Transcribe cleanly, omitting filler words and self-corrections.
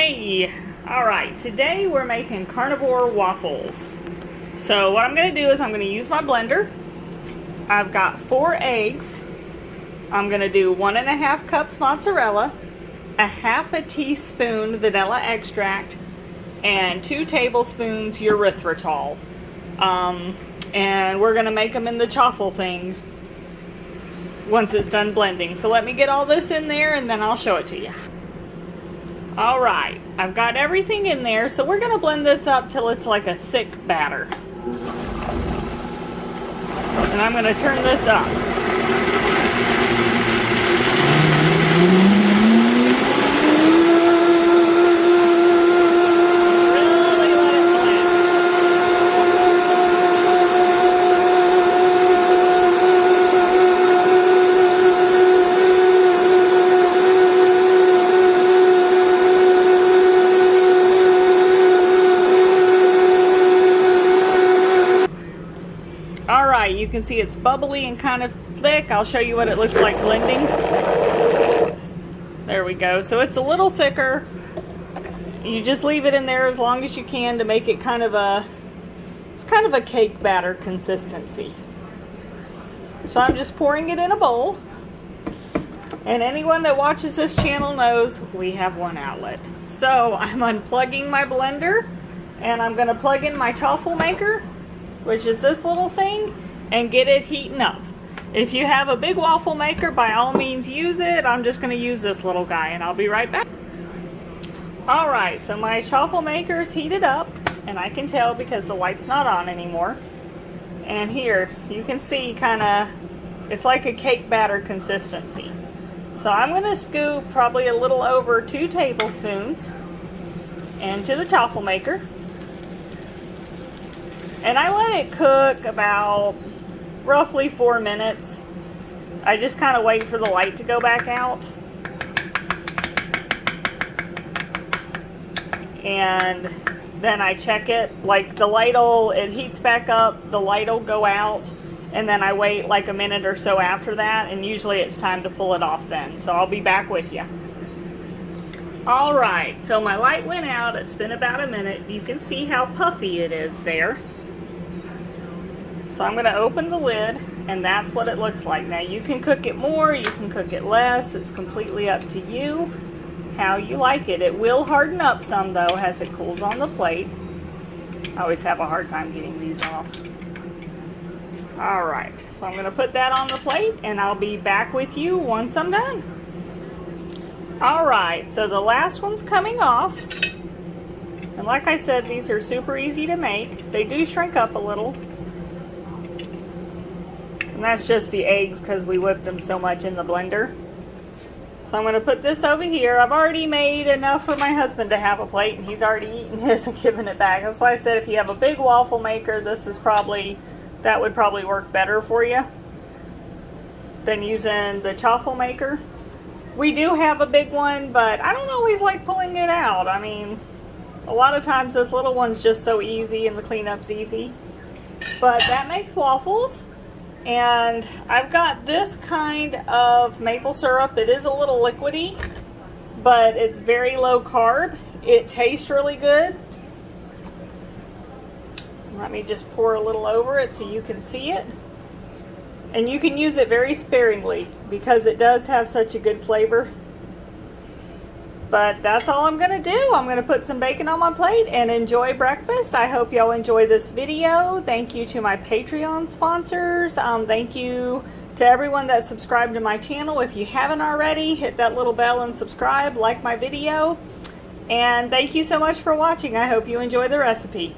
Hey! Alright, today we're making carnivore waffles. So what I'm going to do is I'm going to use my blender. I've got 4 eggs. I'm going to do 1.5 cups mozzarella, a half a teaspoon vanilla extract, and 2 tablespoons erythritol. And we're going to make them in the Chaffle thing once it's done blending. So let me get all this in there and then I'll show it to you. Alright, I've got everything in there, so we're going to blend this up till it's like a thick batter. And I'm going to turn this up. Alright, you can see it's bubbly and kind of thick. I'll show you what it looks like blending. There we go. So it's a little thicker. You just leave it in there as long as you can to make it kind of a cake batter consistency. So I'm just pouring it in a bowl. And anyone that watches this channel knows we have one outlet. So I'm unplugging my blender and I'm going to plug in my chaffle maker, which is this little thing, and get it heating up. If you have a big waffle maker, by all means use it. I'm just going to use this little guy and I'll be right back. Alright, so my chaffle maker is heated up, and I can tell because the light's not on anymore. And here, you can see it's like a cake batter consistency. So I'm going to scoop probably a little over 2 tablespoons into the chaffle maker. And I let it cook about roughly 4 minutes. I just kind of wait for the light to go back out. And then I check it. Like it heats back up, the light will go out, and then I wait like a minute or so after that, and usually it's time to pull it off then. So I'll be back with you. Alright, so my light went out. It's been about a minute. You can see how puffy it is there. So I'm going to open the lid, and that's what it looks like. Now you can cook it more, you can cook it less. It's completely up to you how you like it. It will harden up some though as it cools on the plate. I always have a hard time getting these off. Alright, so I'm going to put that on the plate and I'll be back with you once I'm done. Alright, so the last one's coming off. And like I said, these are super easy to make. They do shrink up a little. And that's just the eggs because we whipped them so much in the blender. So I'm going to put this over here. I've already made enough for my husband to have a plate, and he's already eaten his and given it back. That's why I said if you have a big waffle maker, that would probably work better for you than using the chaffle maker. We do have a big one, but I don't always like pulling it out. I mean, a lot of times this little one's just so easy and the cleanup's easy. But that makes waffles. And I've got this kind of maple syrup. It is a little liquidy, but it's very low carb. It tastes really good. Let me just pour a little over it so you can see it. And you can use it very sparingly because it does have such a good flavor. But that's all I'm going to do. I'm going to put some bacon on my plate and enjoy breakfast. I hope y'all enjoy this video. Thank you to my Patreon sponsors. Thank you to everyone that subscribed to my channel. If you haven't already, hit that little bell and subscribe, like my video. And thank you so much for watching. I hope you enjoy the recipe.